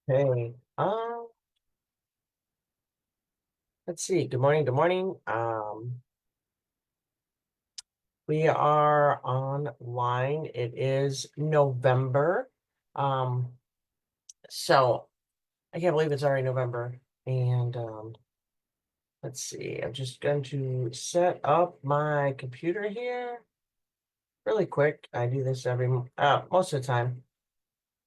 Hey, let's see. Good morning. Good morning. We are online. It is November. Um, so I can't believe it's already November. And let's see. I'm just going to set up my computer here really quick. I do this most of the time.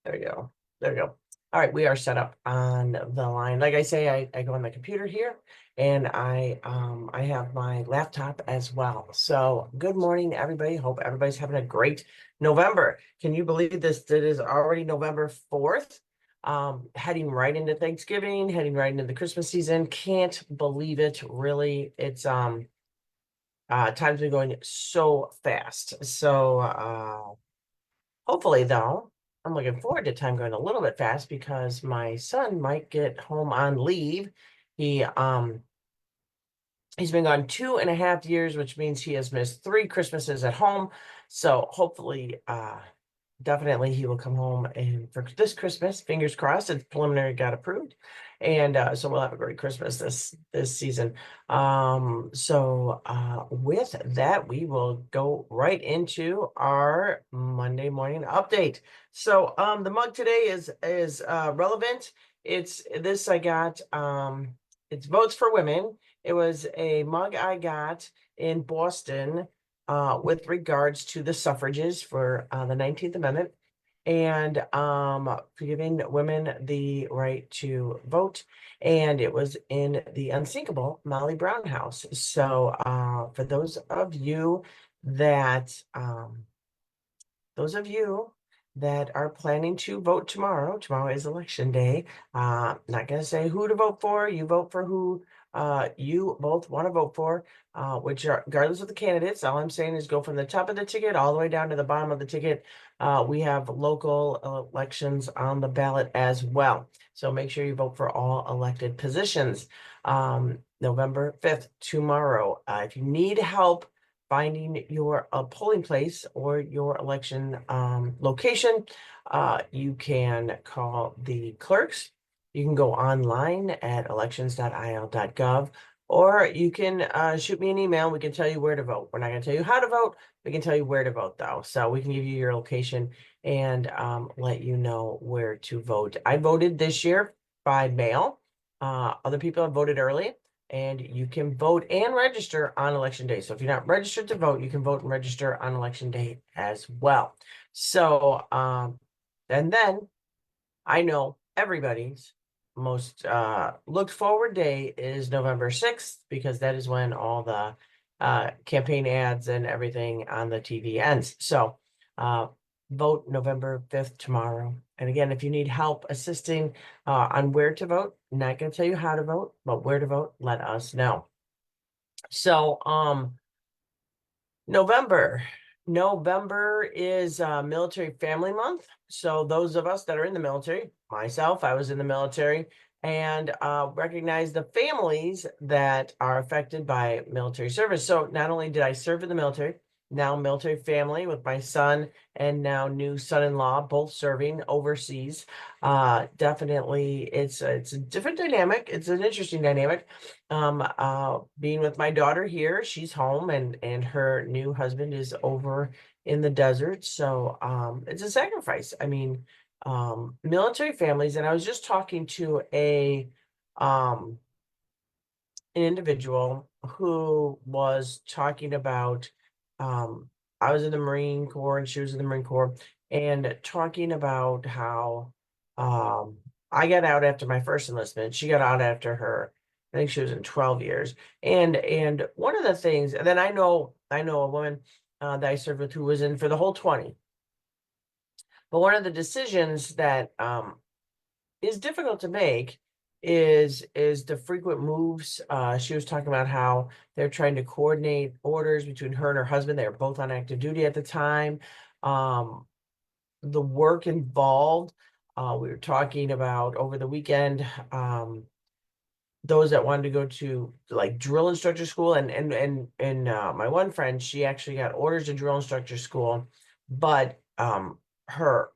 There we go. There we go. All right, we are set up on the line. Like I say, I go on the computer here and I have my laptop as well. So good morning, everybody. Hope everybody's having a great November. Can you believe this? It is already November 4th. Heading right into Thanksgiving, heading right into the Christmas season. Can't believe it, really. It's time's been going so fast. So hopefully, though, I'm looking forward to time going a little bit fast because my son might get home on leave. He he's been gone 2.5 years, which means he has missed 3 Christmases at home. So hopefully, definitely he will come home and for this Christmas, fingers crossed, it's preliminary got approved. And so we'll have a great Christmas this season. With that, we will go right into our Monday morning update. So the mug today is relevant. It's this I got it's Votes for Women. It was a mug I got in Boston with regards to the suffrages for the 19th Amendment and for giving women the right to vote. And it was in the unsinkable Molly Brown house. So for those of you that are planning to vote tomorrow is election day. Not going to say who to vote for. You vote for who you both want to vote for, which are regardless of the candidates. All I'm saying is go from the top of the ticket all the way down to the bottom of the ticket. We have local elections on the ballot as well. So make sure you vote for all elected positions. November 5th, tomorrow. If you need help finding your polling place or your election location, you can call the clerks. You can go online at elections.il.gov, or you can shoot me an email. We can tell you where to vote. We're not going to tell you how to vote. We can tell you where to vote, though. So we can give you your location and let you know where to vote. I voted this year by mail. Other people have voted early, and you can vote and register on election day. So if you're not registered to vote, you can vote and register on election day as well. So, and then I know everybody's most looked forward day is November 6th, because that is when all the campaign ads and everything on the TV ends. So vote November 5th tomorrow. And again, if you need help assisting on where to vote, I'm not going to tell you how to vote, but where to vote, let us know. So November. November is Military Family Month. So those of us that are in the military, myself, I was in the military, and recognize the families that are affected by military service. So not only did I serve in the military, now military family with my son and now new son-in-law, both serving overseas. Definitely, it's a different dynamic. It's an interesting dynamic. Being with my daughter here, she's home, and her new husband is over in the desert. So it's a sacrifice. I mean, military families, and I was just talking to an individual who was talking about I was in the Marine Corps and she was in the Marine Corps, and talking about how I got out after my first enlistment. She got out after her, I think she was in 12 years. And one of the things, and then I know a woman that I served with who was in for the whole 20. But one of the decisions that is difficult to make is the frequent moves. She was talking about how they're trying to coordinate orders between her and her husband. They were both on active duty at the time. The work involved. We were talking about over the weekend. Those that wanted to go to like drill instructor school, and my one friend, she actually got orders to drill instructor school, but her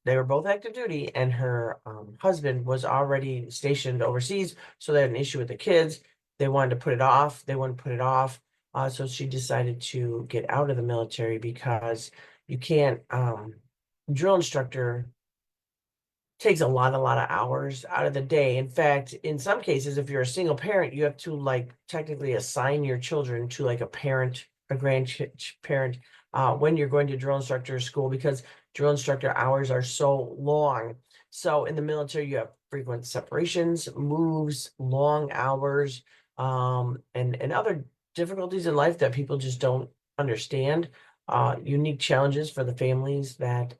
they were both active duty, and her husband was already stationed overseas, so they had an issue with the kids. They wanted to put it off. They wouldn't put it off. So she decided to get out of the military because you can't, drill instructor takes a lot of hours out of the day. In fact, in some cases, if you're a single parent, you have to like technically assign your children to like a parent, a grandparent, when you're going to drill instructor school, because drill instructor hours are so long. So in the military, you have frequent separations, moves, long hours, and other difficulties in life that people just don't understand. Unique challenges for the families that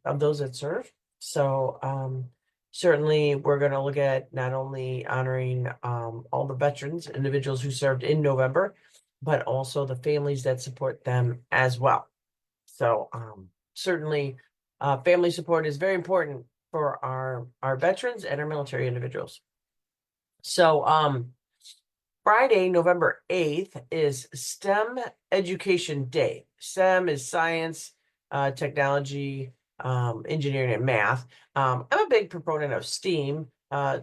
of those that serve. So certainly we're going to look at not only honoring all the veterans, individuals who served in November, but also the families that support them as well. So certainly family support is very important for our veterans and our military individuals. So Friday, November 8th is STEM Education Day. STEM is science, technology, engineering, and math. I'm a big proponent of STEAM.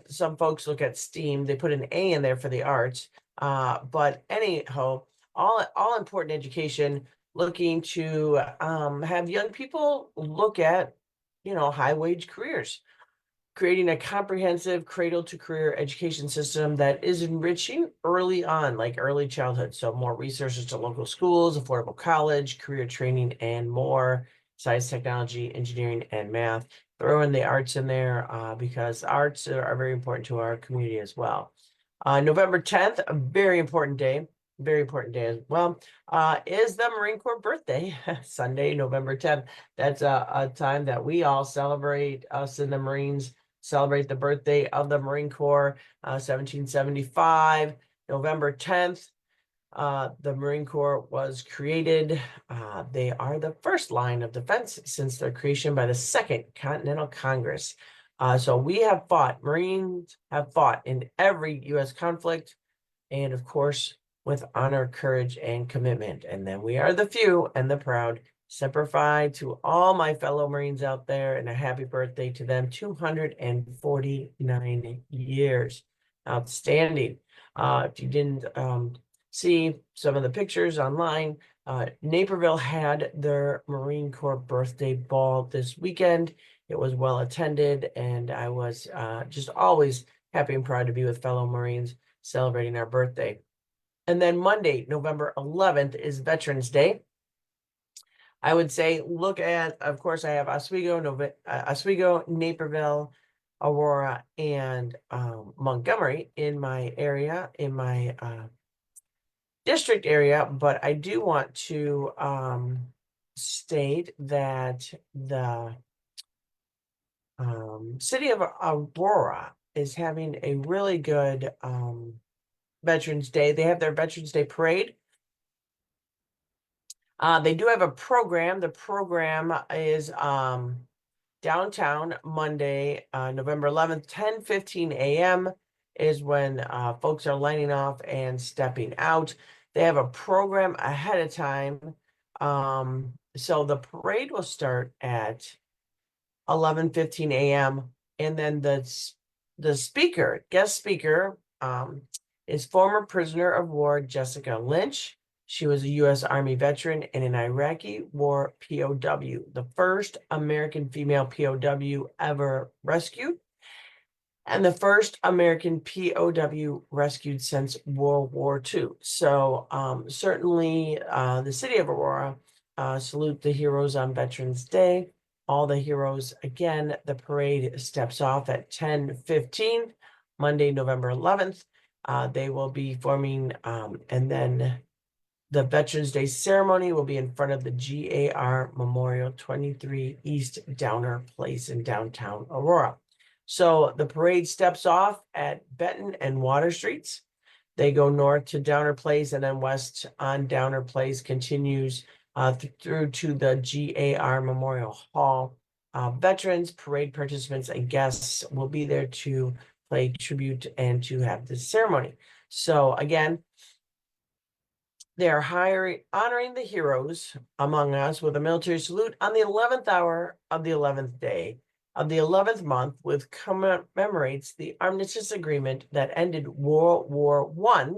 Some folks look at STEAM, they put an A in there for the arts. But anyhow, all important education, looking to have young people look at, high wage careers, creating a comprehensive cradle to career education system that is enriching early on, like early childhood. So more resources to local schools, affordable college, career training, and more science, technology, engineering, and math. Throw in the arts in there because arts are very important to our community as well. November 10th, a very important day as well, is the Marine Corps birthday, Sunday, November 10th. That's a time that we all celebrate, us in the Marines, celebrate the birthday of the Marine Corps, 1775, November 10th. The Marine Corps was created. They are the first line of defense since their creation by the Second Continental Congress. So we have fought, Marines have fought in every U.S. conflict, and of course, with honor, courage, and commitment. And then we are the few and the proud. Semper to all my fellow Marines out there, and a happy birthday to them. 249 years. Outstanding. If you didn't see some of the pictures online, Naperville had their Marine Corps birthday ball this weekend. It was well attended, and I was just always happy and proud to be with fellow Marines celebrating our birthday. And then Monday, November 11th, is Veterans Day. I would say look at, of course, I have Oswego, Naperville, Aurora, and Montgomery in my area, in my district area. But I do want to state that the city of Aurora is having a really good Veterans Day. They have their Veterans Day parade. They do have a program. The program is downtown Monday, November 11th, 10:15 a.m. is when folks are lining off and stepping out. They have a program ahead of time. So the parade will start at 11:15 a.m. and then the speaker, guest speaker, is former prisoner of war Jessica Lynch. She was a U.S. Army veteran and an Iraqi war POW, the first American female POW ever rescued, and the first American POW rescued since World War II. So certainly the city of Aurora salute the heroes on Veterans Day. All the heroes, again, the parade steps off at 10:15, Monday, November 11th. They will be forming, and then the Veterans Day ceremony will be in front of the GAR Memorial, 23 East Downer Place in downtown Aurora. So the parade steps off at Benton and Water Streets. They go north to Downer Place, and then west on Downer Place continues through to the GAR Memorial Hall. Veterans, parade participants, and guests will be there to pay tribute and to have this ceremony. So again, They are honoring the heroes among us with a military salute on the 11th hour of the 11th day of the 11th month, which commemorates the armistice agreement that ended World War I.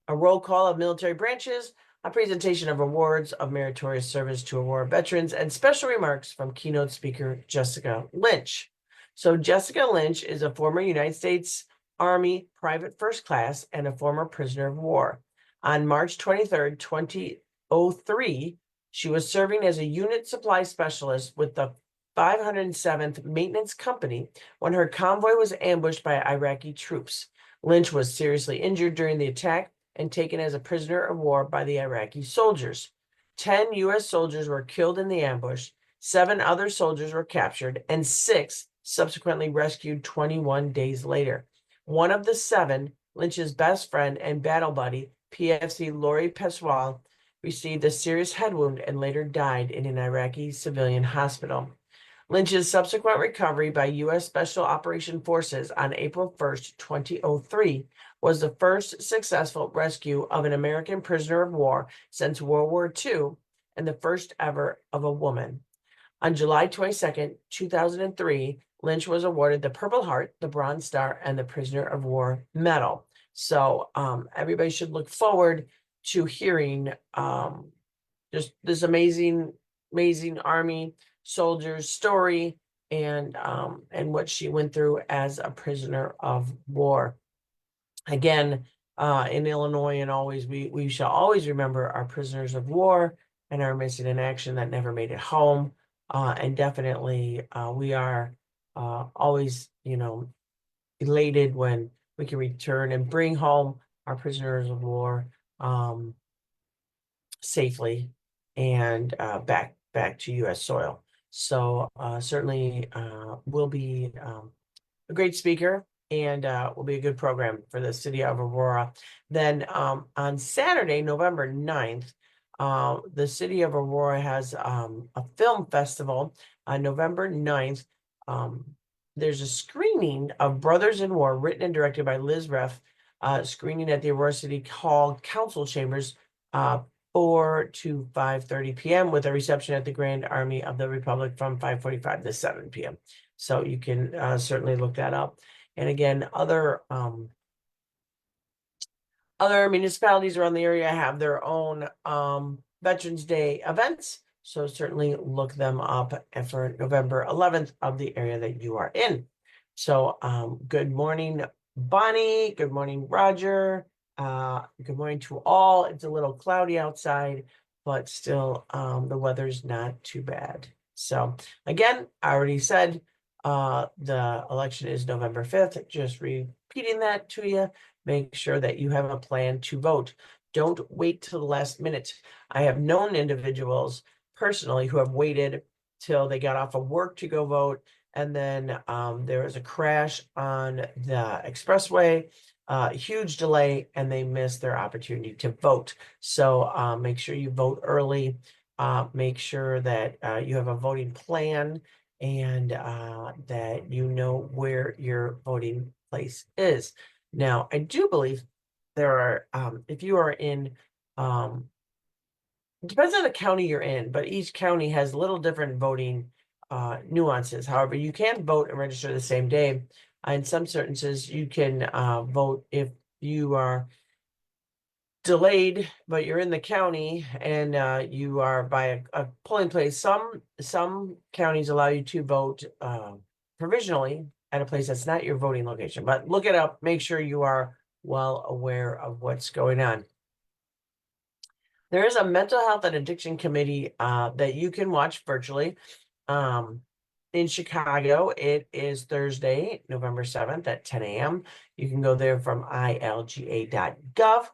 A roll call of military branches, a presentation of awards of meritorious service to war veterans, and special remarks from keynote speaker Jessica Lynch. So Jessica Lynch is a former United States Army private first class and a former prisoner of war. On March 23rd, 2003, she was serving as a unit supply specialist with the 507th Maintenance Company when her convoy was ambushed by Iraqi troops. Lynch was seriously injured during the attack and taken as a prisoner of war by the Iraqi soldiers. 10 U.S. soldiers were killed in the ambush, 7 other soldiers were captured, and 6 subsequently rescued 21 days later. One of the 7, Lynch's best friend and battle buddy, PFC Lori Peswal, received a serious head wound and later died in an Iraqi civilian hospital. Lynch's subsequent recovery by U.S. Special Operation Forces on April 1st, 2003, was the first successful rescue of an American prisoner of war since World War II and the first ever of a woman. On July 22nd, 2003, Lynch was awarded the Purple Heart, the Bronze Star, and the Prisoner of War Medal. So everybody should look forward to hearing just this amazing Army soldier's story and what she went through as a prisoner of war. Again, in Illinois, and always we shall always remember our prisoners of war and our missing in action that never made it home. And definitely we are always, elated when we can return and bring home our prisoners of war safely and back to U.S. soil. So certainly will be a great speaker and will be a good program for the city of Aurora. Then on Saturday, November 9th, the city of Aurora has a film festival on November 9th. There's a screening of Brothers in War, written and directed by Liz Reff, screening at the Aurora City Hall Council Chambers, 4 to 5:30 p.m. with a reception at the Grand Army of the Republic from 5:45 to 7 p.m. So you can certainly look that up. And again, other municipalities around the area have their own Veterans Day events. So certainly look them up for November 11th of the area that you are in. So good morning, Bonnie. Good morning, Roger. Good morning to all. It's a little cloudy outside, but still the weather's not too bad. So again, I already said the election is November 5th. Just repeating that to you. Make sure that you have a plan to vote. Don't wait till the last minute. I have known individuals personally who have waited till they got off of work to go vote, and then there was a crash on the expressway, huge delay, and they missed their opportunity to vote. So make sure you vote early. Make sure that you have a voting plan and that you know where your voting place is. Now, I do believe there are, if you are in, it depends on the county you're in, but each county has little different voting nuances. However, you can vote and register the same day. In some instances, you can vote if you are delayed, but you're in the county and you are by a polling place. Some counties allow you to vote provisionally at a place that's not your voting location, but look it up. Make sure you are well aware of what's going on. There is a mental health and addiction committee that you can watch virtually. In Chicago, it is Thursday, November 7th at 10 a.m. You can go there from ilga.gov.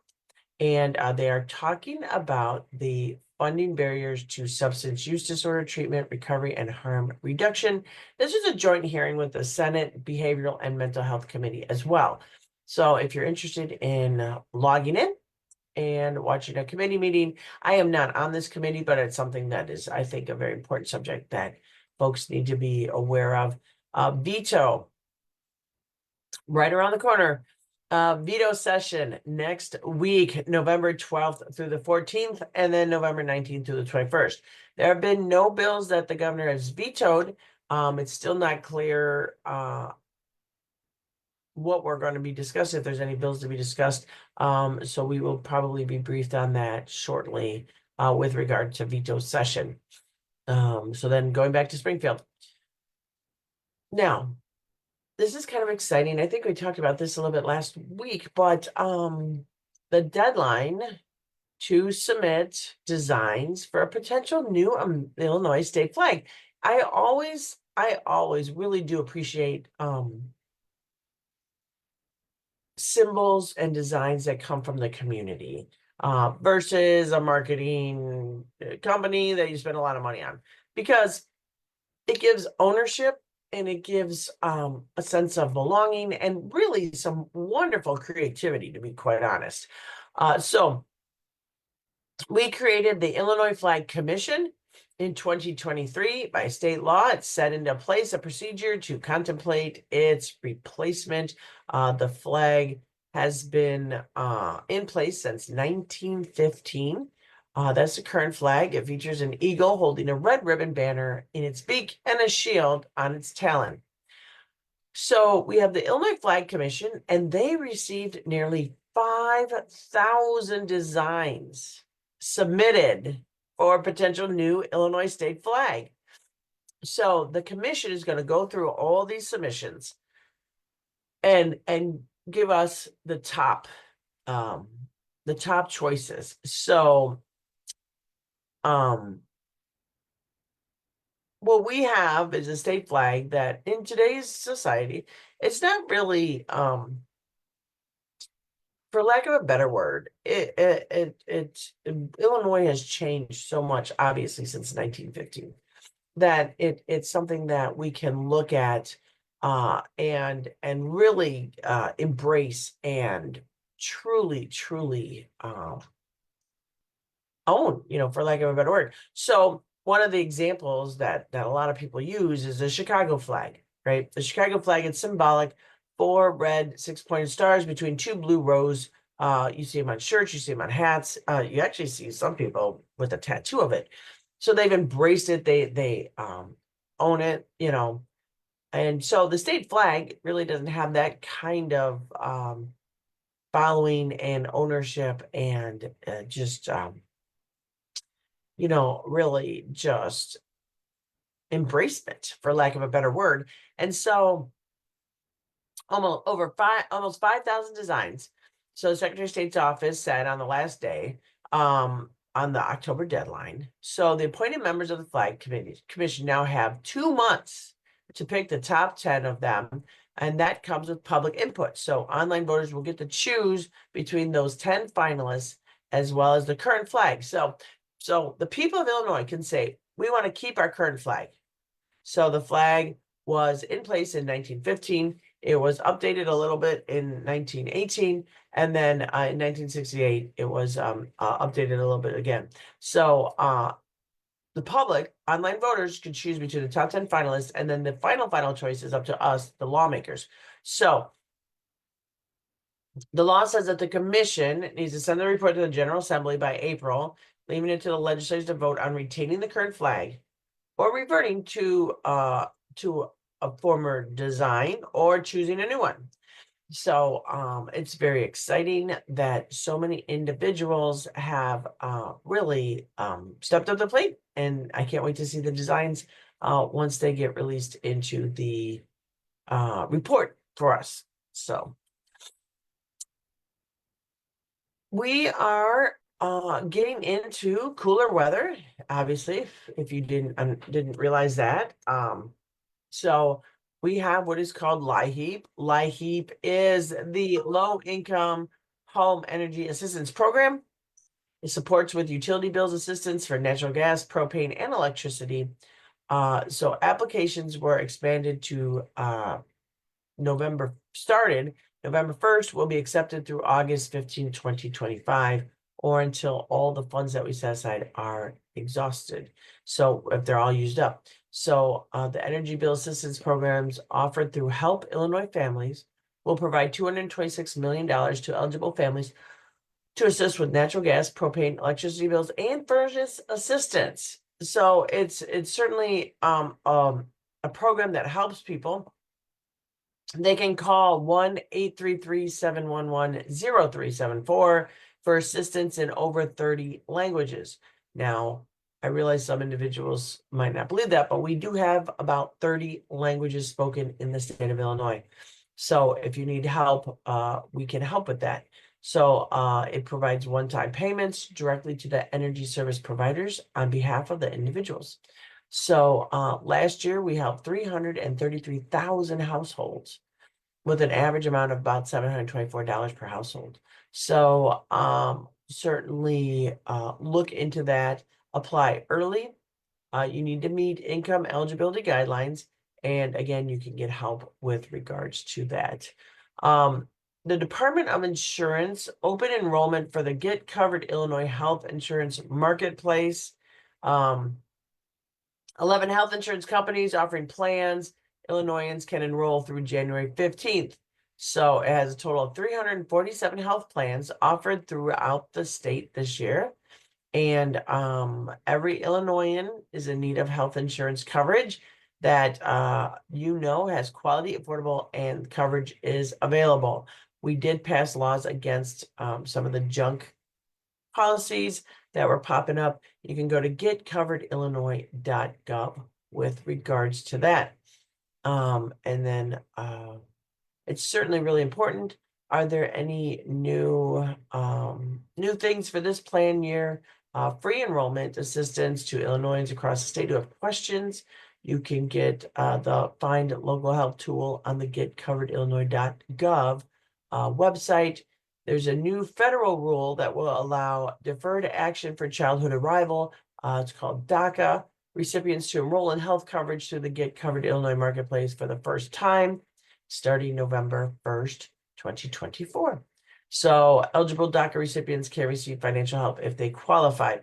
And they are talking about the funding barriers to substance use disorder treatment, recovery, and harm reduction. This is a joint hearing with the Senate Behavioral and Mental Health Committee as well. So if you're interested in logging in and watching a committee meeting, I am not on this committee, but it's something that is, I think, a very important subject that folks need to be aware of. Veto, right around the corner. Veto session next week, November 12th through the 14th, and then November 19th through the 21st. There have been no bills that the governor has vetoed. It's still not clear what we're going to be discussing, if there's any bills to be discussed. So we will probably be briefed on that shortly with regard to veto session. So then going back to Springfield. Now, this is kind of exciting. I think we talked about this a little bit last week, but the deadline to submit designs for a potential new Illinois state flag. I always really do appreciate symbols and designs that come from the community versus a marketing company that you spend a lot of money on, because it gives ownership and it gives a sense of belonging and really some wonderful creativity, to be quite honest. So we created the Illinois Flag Commission in 2023 by state law. It set into place a procedure to contemplate its replacement. The flag has been in place since 1915. That's the current flag. It features an eagle holding a red ribbon banner in its beak and a shield on its talon. So we have the Illinois Flag Commission, and they received nearly 5,000 designs submitted for a potential new Illinois state flag. So the commission is going to go through all these submissions and give us the top choices. So what we have is a state flag that in today's society, it's not really for lack of a better word, Illinois has changed so much, obviously, since 1915, that it's something that we can look at and really embrace and truly own, for lack of a better word. So one of the examples that a lot of people use is the Chicago flag, right? The Chicago flag is symbolic. 4 red 6-pointed stars between 2 blue rows. You see them on shirts, you see them on hats. You actually see some people with a tattoo of it. So they've embraced it. They own it, And so the state flag really doesn't have that kind of following and ownership and just really just embracement, for lack of a better word. And so almost 5,000 designs. So the Secretary of State's office said on the last day, on the October deadline. So the appointed members of the Flag Commission now have 2 months to pick the top 10 of them, and that comes with public input. So online voters will get to choose between those 10 finalists as well as the current flag. So the people of Illinois can say, we want to keep our current flag. So the flag was in place in 1915. It was updated a little bit in 1918, and then in 1968, it was updated a little bit again. So the public, online voters, can choose between the top 10 finalists, and then the final choice is up to us, the lawmakers. So the law says that the commission needs to send the report to the General Assembly by April, leaving it to the legislators to vote on retaining the current flag or reverting to a former design or choosing a new one. So it's very exciting that so many individuals have really stepped up the plate, and I can't wait to see the designs once they get released into the report for us. So we are getting into cooler weather, obviously, if you didn't realize that. So we have what is called LIHEAP. LIHEAP is the Low Income Home Energy Assistance Program. It supports with utility bills assistance for natural gas, propane, and electricity. So applications were expanded to November 1st, will be accepted through August 15, 2025, or until all the funds that we set aside are exhausted. So if they're all used up. So the energy bill assistance programs offered through Help Illinois Families will provide $226 million to eligible families to assist with natural gas, propane, electricity bills, and furnace assistance. So it's certainly a program that helps people. They can call 1-833-711-0374 for assistance in over 30 languages. Now, I realize some individuals might not believe that, but we do have about 30 languages spoken in the state of Illinois. So if you need help, we can help with that. So it provides one-time payments directly to the energy service providers on behalf of the individuals. So last year we helped 333,000 households with an average amount of about $724 per household. So certainly look into that. Apply early. You need to meet income eligibility guidelines. And again, you can get help with regards to that. The Department of Insurance open enrollment for the Get Covered Illinois Health Insurance Marketplace. 11 health insurance companies offering plans. Illinoisans can enroll through January 15th. So it has a total of 347 health plans offered throughout the state this year. And every Illinoisan is in need of health insurance coverage that has quality, affordable, and coverage is available. We did pass laws against some of the junk policies that were popping up. You can go to getcoveredillinois.gov with regards to that. And then it's certainly really important. Are there any new things for this plan year? Free enrollment assistance to Illinoisans across the state who have questions. You can get the Find Local Help tool on the getcoveredillinois.gov website. There's a new federal rule that will allow deferred action for childhood arrival. It's called DACA. Recipients to enroll in health coverage through the Get Covered Illinois Marketplace for the first time, starting November 1st, 2024. So eligible DACA recipients can receive financial help if they qualify.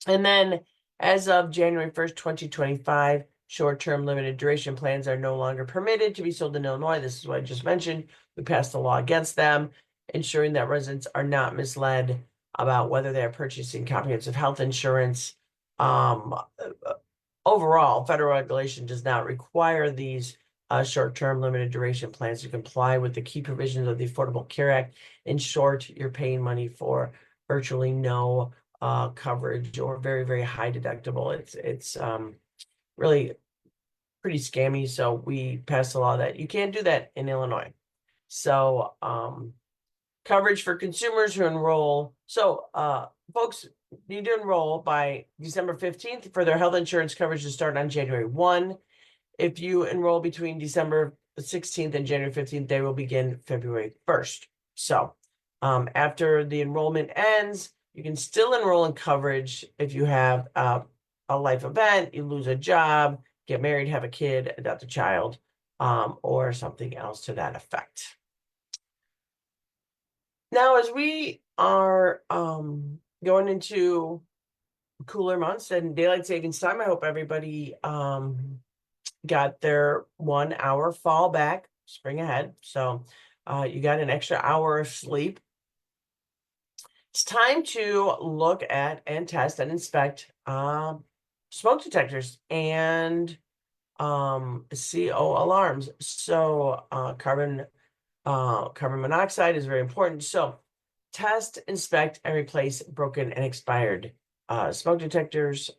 And then as of January 1st, 2025, short-term limited duration plans are no longer permitted to be sold in Illinois. This is what I just mentioned. We passed a law against them, ensuring that residents are not misled about whether they're purchasing comprehensive health insurance. Overall, federal regulation does not require these short-term limited duration plans to comply with the key provisions of the Affordable Care Act. In short, you're paying money for virtually no coverage or very, very high deductible. It's really pretty scammy. So we passed a law that you can't do that in Illinois. So coverage for consumers who enroll. So folks need to enroll by December 15th for their health insurance coverage to start on January 1. If you enroll between December 16th and January 15th, they will begin February 1st. So after the enrollment ends, you can still enroll in coverage if you have a life event, you lose a job, get married, have a kid, adopt a child, or something else to that effect. Now, as we are going into cooler months and daylight savings time, I hope everybody got their 1 hour fall back, spring ahead. So you got an extra hour of sleep. It's time to look at and test and inspect smoke detectors and CO alarms. So carbon monoxide is very important. So test, inspect, and replace broken and expired smoke detectors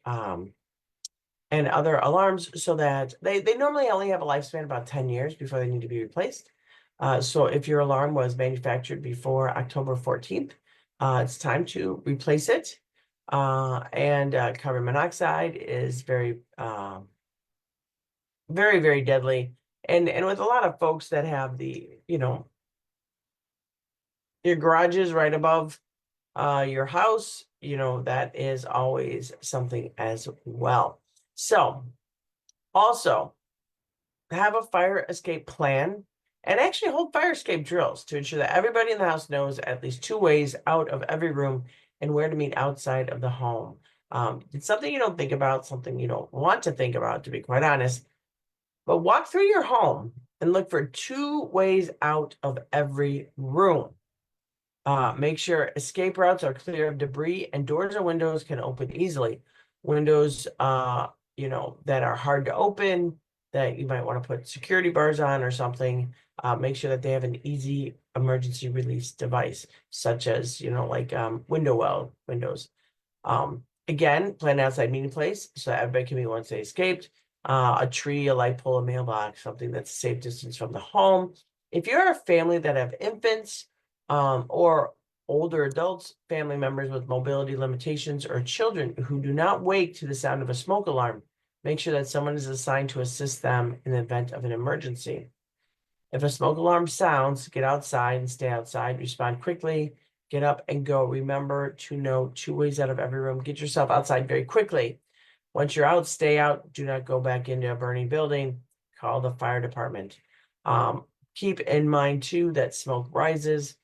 and other alarms so that they normally only have a lifespan about 10 years before they need to be replaced. So if your alarm was manufactured before October 14th, it's time to replace it. And carbon monoxide is very, very, very deadly. And with a lot of folks that have the, your garages right above your house, that is always something as well. So also have a fire escape plan and actually hold fire escape drills to ensure that everybody in the house knows at least 2 ways out of every room and where to meet outside of the home. It's something you don't think about, something you don't want to think about, to be quite honest. But walk through your home and look for 2 ways out of every room. Make sure escape routes are clear of debris and doors or windows can open easily. Windows, that are hard to open, that you might want to put security bars on or something. Make sure that they have an easy emergency release device, such as, window well windows. Again, plan an outside meeting place so that everybody can be once they escaped. A tree, a light pole, a mailbox, something that's a safe distance from the home. If you're a family that have infants, or older adults, family members with mobility limitations, or children who do not wake to the sound of a smoke alarm, make sure that someone is assigned to assist them in the event of an emergency. If a smoke alarm sounds, get outside and stay outside. Respond quickly. Get up and go. Remember to know 2 ways out of every room. Get yourself outside very quickly. Once you're out, stay out. Do not go back into a burning building. Call the fire department. Keep in mind, too, that smoke rises.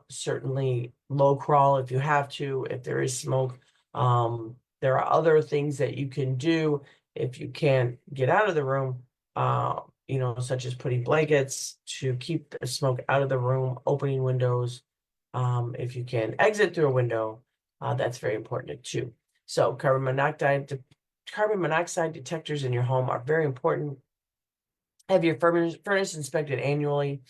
Certainly low crawl if you have to, if there is smoke. There are other things that you can do if you can't get out of the room. Such as putting blankets to keep the smoke out of the room, opening windows. If you can exit through a window, that's very important too. So carbon monoxide detectors in your home are very important. Have your furnace inspected annually.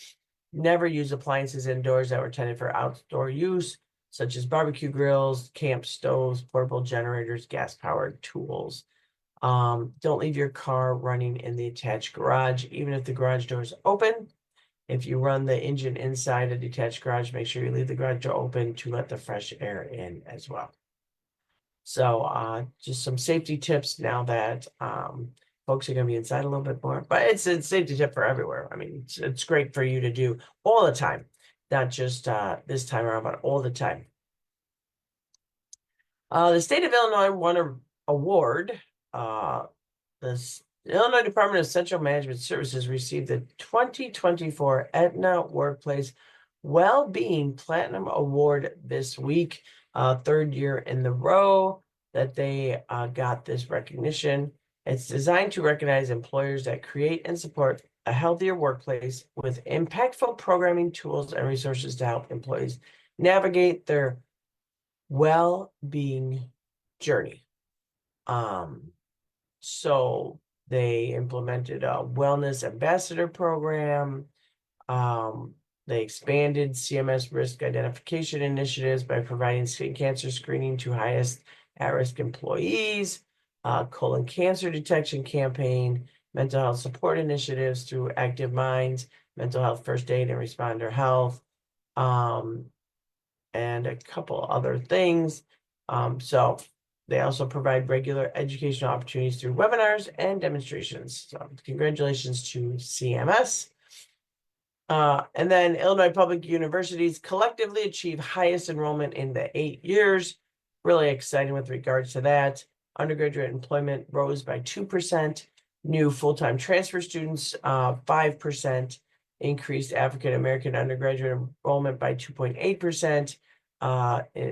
Never use appliances indoors that were intended for outdoor use, such as barbecue grills, camp stoves, portable generators, gas-powered tools. Don't leave your car running in the attached garage, even if the garage door is open. If you run the engine inside a detached garage, make sure you leave the garage door open to let the fresh air in as well. So just some safety tips now that folks are going to be inside a little bit more, but it's a safety tip for everywhere. I mean, it's great for you to do all the time, not just this time around, but all the time. The state of Illinois won an award. The Illinois Department of Central Management Services received the 2024 Aetna Workplace Well-Being Platinum Award this week, 3rd year in the row that they got this recognition. It's designed to recognize employers that create and support a healthier workplace with impactful programming tools and resources to help employees navigate their well-being journey. So they implemented a wellness ambassador program. They expanded CMS risk identification initiatives by providing skin cancer screening to highest at-risk employees, colon cancer detection campaign, mental health support initiatives through Active Minds, mental health first aid and responder health, and a couple other things. So they also provide regular educational opportunities through webinars and demonstrations. So congratulations to CMS. And then Illinois Public Universities collectively achieve highest enrollment in the 8 years. Really exciting with regards to that. Undergraduate employment rose by 2%. New full-time transfer students, 5%. Increased African-American undergraduate enrollment by 2.8%.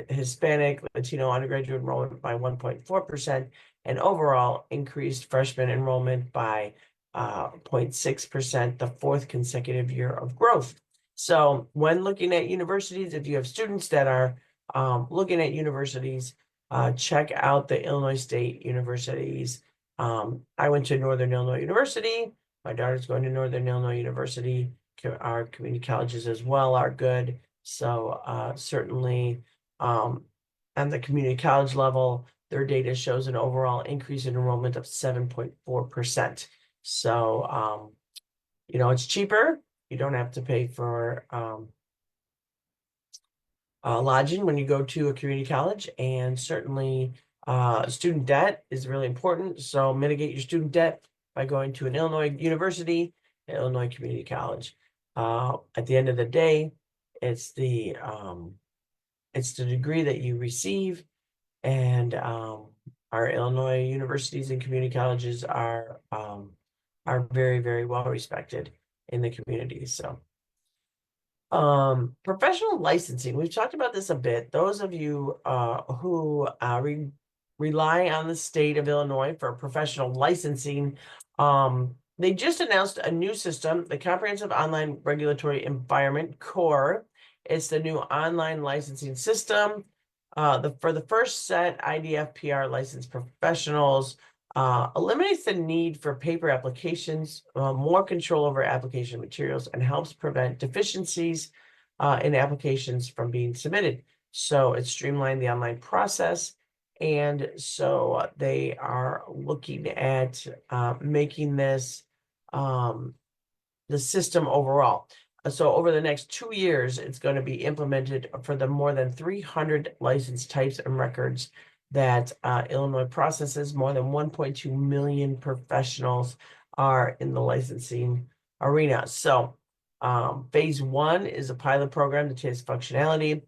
Hispanic, Latino undergraduate enrollment by 1.4%. And overall increased freshman enrollment by 0.6%, the 4th consecutive year of growth. So when looking at universities, if you have students that are looking at universities, check out the Illinois State universities. I went to Northern Illinois University. My daughter's going to Northern Illinois University. Our community colleges as well are good. So certainly on the community college level, their data shows an overall increase in enrollment of 7.4%. So, it's cheaper. You don't have to pay for lodging when you go to a community college, and certainly student debt is really important. So mitigate your student debt by going to an Illinois university, an Illinois community college. At the end of the day, it's the degree that you receive, and our Illinois universities and community colleges are very, very well respected in the community. So professional licensing, we've talked about this a bit. Those of you who rely on the state of Illinois for professional licensing, they just announced a new system, the Comprehensive Online Regulatory Environment, CORE. It's the new online licensing system. For the first set, IDFPR licensed professionals eliminates the need for paper applications, more control over application materials, and helps prevent deficiencies in applications from being submitted. So it streamlined the online process. And so they are looking at making this the system overall. So over the next 2 years, it's going to be implemented for the more than 300 license types and records that Illinois processes. More than 1.2 million professionals are in the licensing arena. So phase 1 is a pilot program to test functionality.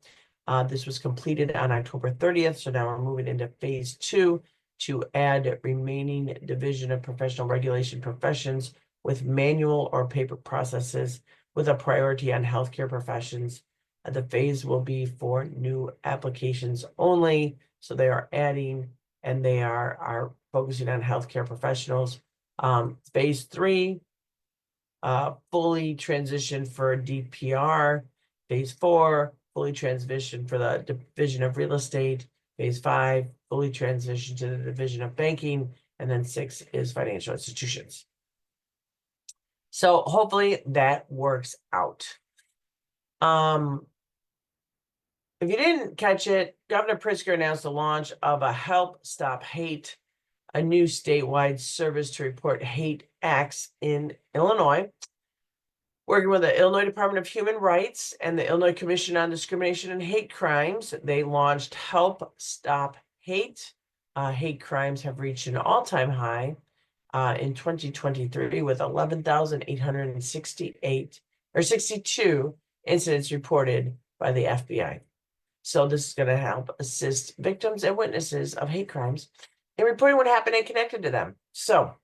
This was completed on October 30th. So now we're moving into phase 2 to add remaining Division of Professional Regulation professions with manual or paper processes with a priority on healthcare professions. The phase will be for new applications only. So they are adding and they are focusing on healthcare professionals. Phase 3, fully transition for DPR. Phase 4, fully transition for the Division of Real Estate. Phase 5, fully transition to the Division of Banking. And then 6 is financial institutions. So hopefully that works out. If you didn't catch it, Governor Pritzker announced the launch of a Help Stop Hate, a new statewide service to report hate acts in Illinois. Working with the Illinois Department of Human Rights and the Illinois Commission on Discrimination and Hate Crimes, they launched Help Stop Hate. Hate crimes have reached an all-time high in 2023 with 11,868 or 62 incidents reported by the FBI. So this is going to help assist victims and witnesses of hate crimes in reporting what happened and connected to them. So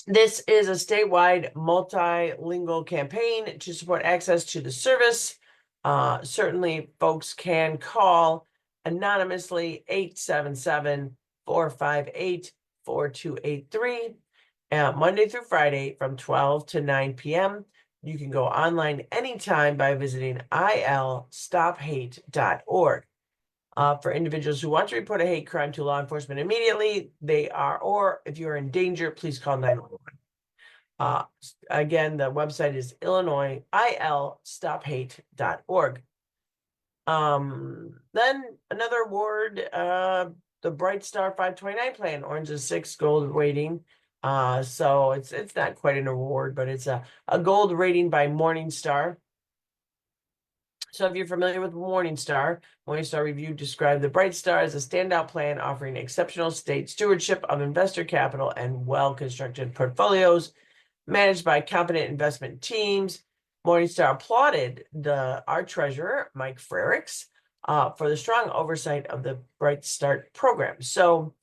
this is a statewide multilingual campaign to support access to the service. Certainly folks can call anonymously 877-458-4283 Monday through Friday from 12 to 9 p.m. You can go online anytime by visiting ilstophate.org. For individuals who want to report a hate crime to law enforcement immediately, or if you're in danger, please call 911. Again, the website is ilstophate.org. Then another award, the Bright Star 529 plan, Orange is 6 gold rating. So it's not quite an award, but it's a gold rating by Morningstar. So if you're familiar with Morningstar, Morningstar Review described the Bright Star as a standout plan offering exceptional state stewardship of investor capital and well-constructed portfolios managed by competent investment teams. Morningstar applauded our treasurer, Mike Frericks, for the strong oversight of the Bright Start program. So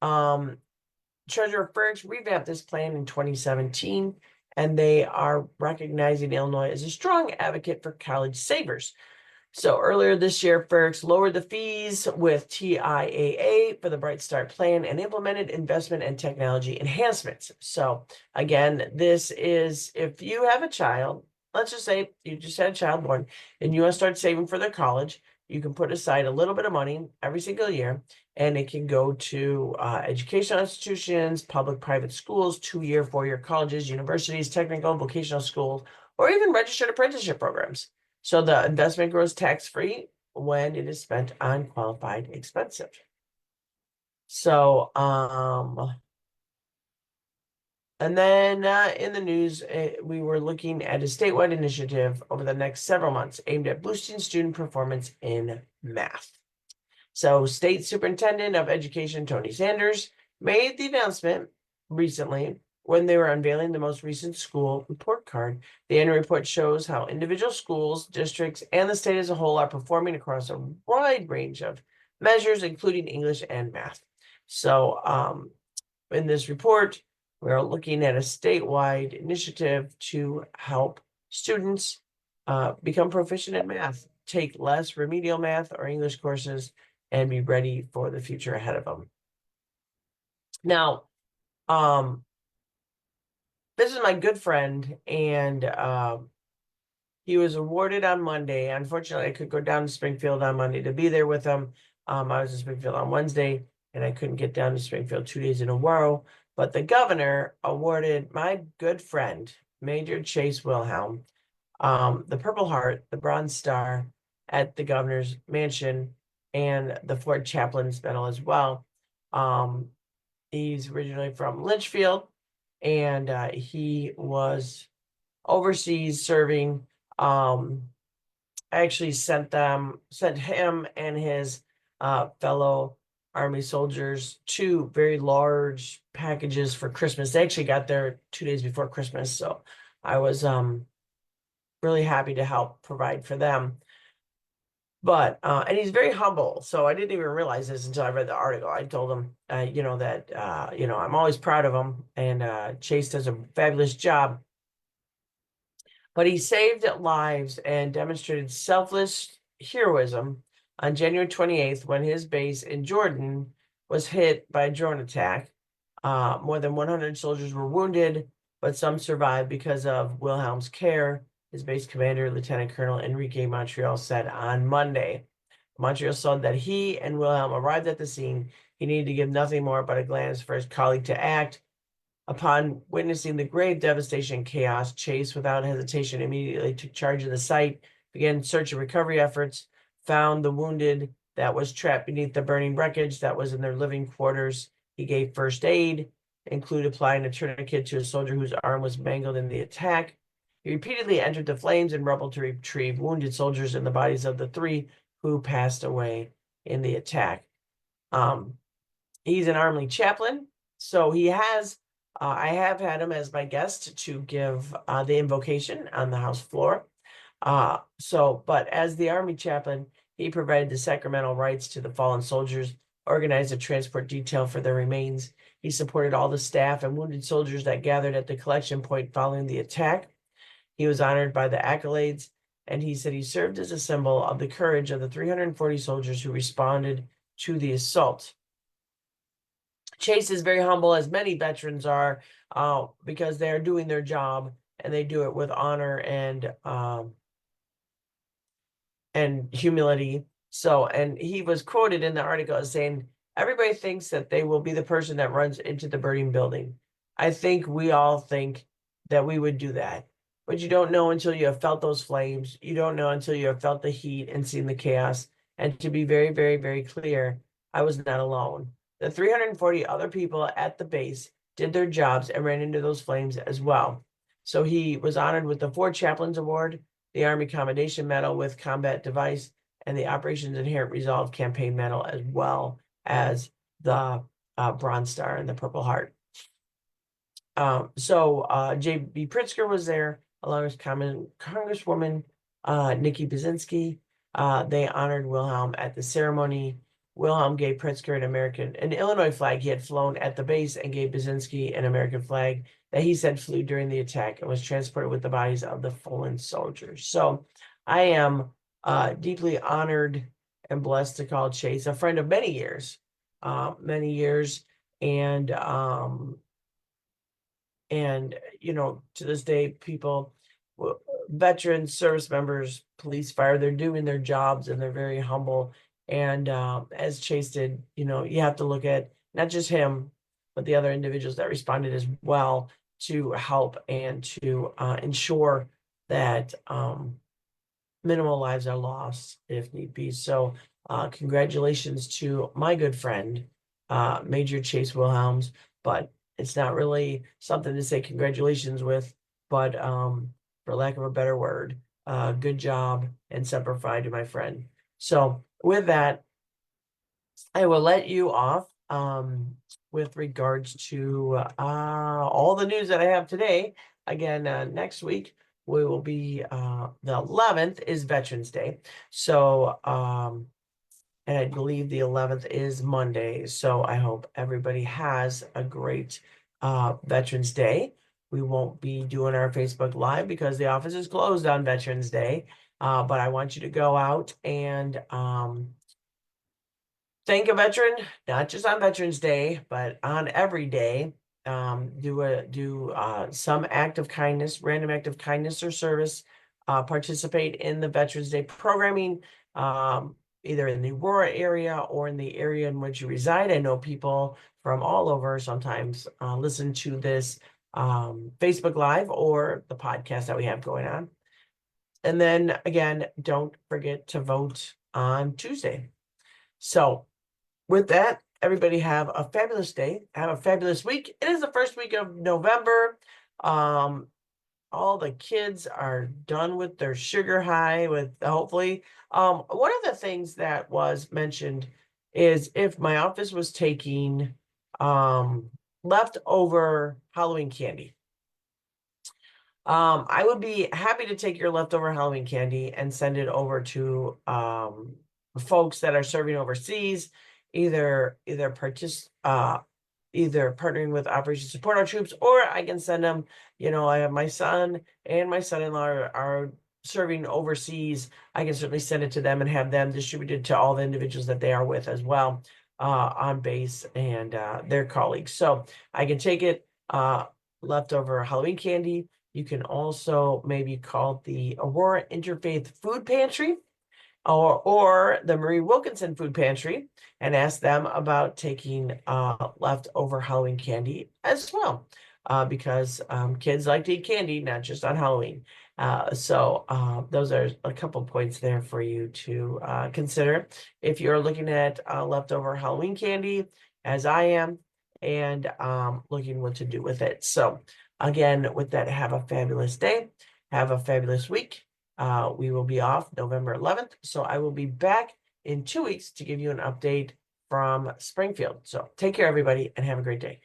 Treasurer Frericks revamped this plan in 2017, and they are recognizing Illinois as a strong advocate for college savers. So earlier this year, Frericks lowered the fees with TIAA for the Bright Start plan and implemented investment and technology enhancements. So again, this is if you have a child, let's just say you just had a child born and you want to start saving for their college, you can put aside a little bit of money every single year, and it can go to educational institutions, public, private schools, 2-year, 4-year colleges, universities, technical, vocational schools, or even registered apprenticeship programs. So the investment grows tax-free when it is spent on qualified expenses. So, and then in the news, we were looking at a statewide initiative over the next several months aimed at boosting student performance in math. So State Superintendent of Education Tony Sanders made the announcement recently when they were unveiling the most recent school report card. The annual report shows how individual schools, districts, and the state as a whole are performing across a wide range of measures, including English and math. So in this report, we're looking at a statewide initiative to help students become proficient in math, take less remedial math or English courses, and be ready for the future ahead of them. Now, this is my good friend, and he was awarded on Monday. Unfortunately, I could go down to Springfield on Monday to be there with him. I was in Springfield on Wednesday, and I couldn't get down to Springfield 2 days in a row. But the governor awarded my good friend, Major Chase Wilhelm, the Purple Heart, the Bronze Star at the governor's mansion, and the Ford Chaplain's Medal as well. He's originally from Litchfield, and he was overseas serving. I actually sent him and his fellow Army soldiers two very large packages for Christmas. They actually got there 2 days before Christmas, so I was really happy to help provide for them. But and he's very humble, so I didn't even realize this until I read the article. I told him, that I'm always proud of him, and Chase does a fabulous job. But he saved lives and demonstrated selfless heroism on January 28th when his base in Jordan was hit by a drone attack. More than 100 soldiers were wounded, but some survived because of Wilhelm's care, his base commander, Lieutenant Colonel Enrique Montreal, said on Monday. Montreal said that he and Wilhelm arrived at the scene. He needed to give nothing more but a glance for his colleague to act. Upon witnessing the grave devastation and chaos, Chase, without hesitation, immediately took charge of the site, began search and recovery efforts, found the wounded that was trapped beneath the burning wreckage that was in their living quarters. He gave first aid, included applying a tourniquet to a soldier whose arm was mangled in the attack. He repeatedly entered the flames and rubble to retrieve wounded soldiers and the bodies of the 3 who passed away in the attack. He's an Army chaplain, so he has I have had him as my guest to give the invocation on the House floor. But as the Army chaplain, he provided the sacramental rites to the fallen soldiers, organized a transport detail for their remains. He supported all the staff and wounded soldiers that gathered at the collection point following the attack. He was honored by the accolades, and he said he served as a symbol of the courage of the 340 soldiers who responded to the assault. Chase is very humble, as many veterans are, because they're doing their job and they do it with honor and humility. So, and he was quoted in the article as saying, "Everybody thinks that they will be the person that runs into the burning building. I think we all think that we would do that, but you don't know until you have felt those flames. You don't know until you have felt the heat and seen the chaos. And to be very, very, very clear, I was not alone. The 340 other people at the base did their jobs and ran into those flames as well." So he was honored with the Ford Chaplains Award, the Army Commendation Medal with Combat Device, and the Operations Inherent Resolve Campaign Medal, as well as the Bronze Star and the Purple Heart. J.B. Pritzker was there, along with Congresswoman Nikki Buzinski. They honored Wilhelm at the ceremony. Wilhelm gave Pritzker an Illinois flag he had flown at the base, and gave Buzinski an American flag that he said flew during the attack and was transported with the bodies of the fallen soldiers. So I am deeply honored and blessed to call Chase a friend of many years, and to this day, people, veterans, service members, police, fire, they're doing their jobs and they're very humble. And as Chase did, you have to look at not just him, but the other individuals that responded as well to help and to ensure that minimal lives are lost if need be. So congratulations to my good friend, Major Chase Wilhelms. But it's not really something to say congratulations with, but for lack of a better word, good job and Semper Fi to my friend. So with that, I will let you off with regards to all the news that I have today. Again, next week we will be the 11th is Veterans Day. So and I believe the 11th is Monday. So I hope everybody has a great Veterans Day. We won't be doing our Facebook Live because the office is closed on Veterans Day. But I want you to go out and thank a veteran, not just on Veterans Day, but on every day. do some act of kindness, random act of kindness or service, participate in the Veterans Day programming, either in the Aurora area or in the area in which you reside. I know people from all over sometimes listen to this Facebook Live or the podcast that we have going on. And then again, don't forget to vote on Tuesday. So with that, everybody have a fabulous day. Have a fabulous week. It is the first week of November. All the kids are done with their sugar high with hopefully. One of the things that was mentioned is if my office was taking leftover Halloween candy. I would be happy to take your leftover Halloween candy and send it over to folks that are serving overseas, either partnering with Operation Support Our Troops, or I can send them, I have my son and my son-in-law are serving overseas. I can certainly send it to them and have them distributed to all the individuals that they are with as well on base and their colleagues. So I can take it, leftover Halloween candy. You can also maybe call the Aurora Interfaith Food Pantry or the Marie Wilkinson Food Pantry and ask them about taking leftover Halloween candy as well, because kids like to eat candy, not just on Halloween. So those are a couple points there for you to consider if you're looking at leftover Halloween candy, as I am, and looking what to do with it. So again, with that, have a fabulous day. Have a fabulous week. We will be off November 11th. So I will be back in 2 weeks to give you an update from Springfield. So take care, everybody, and have a great day.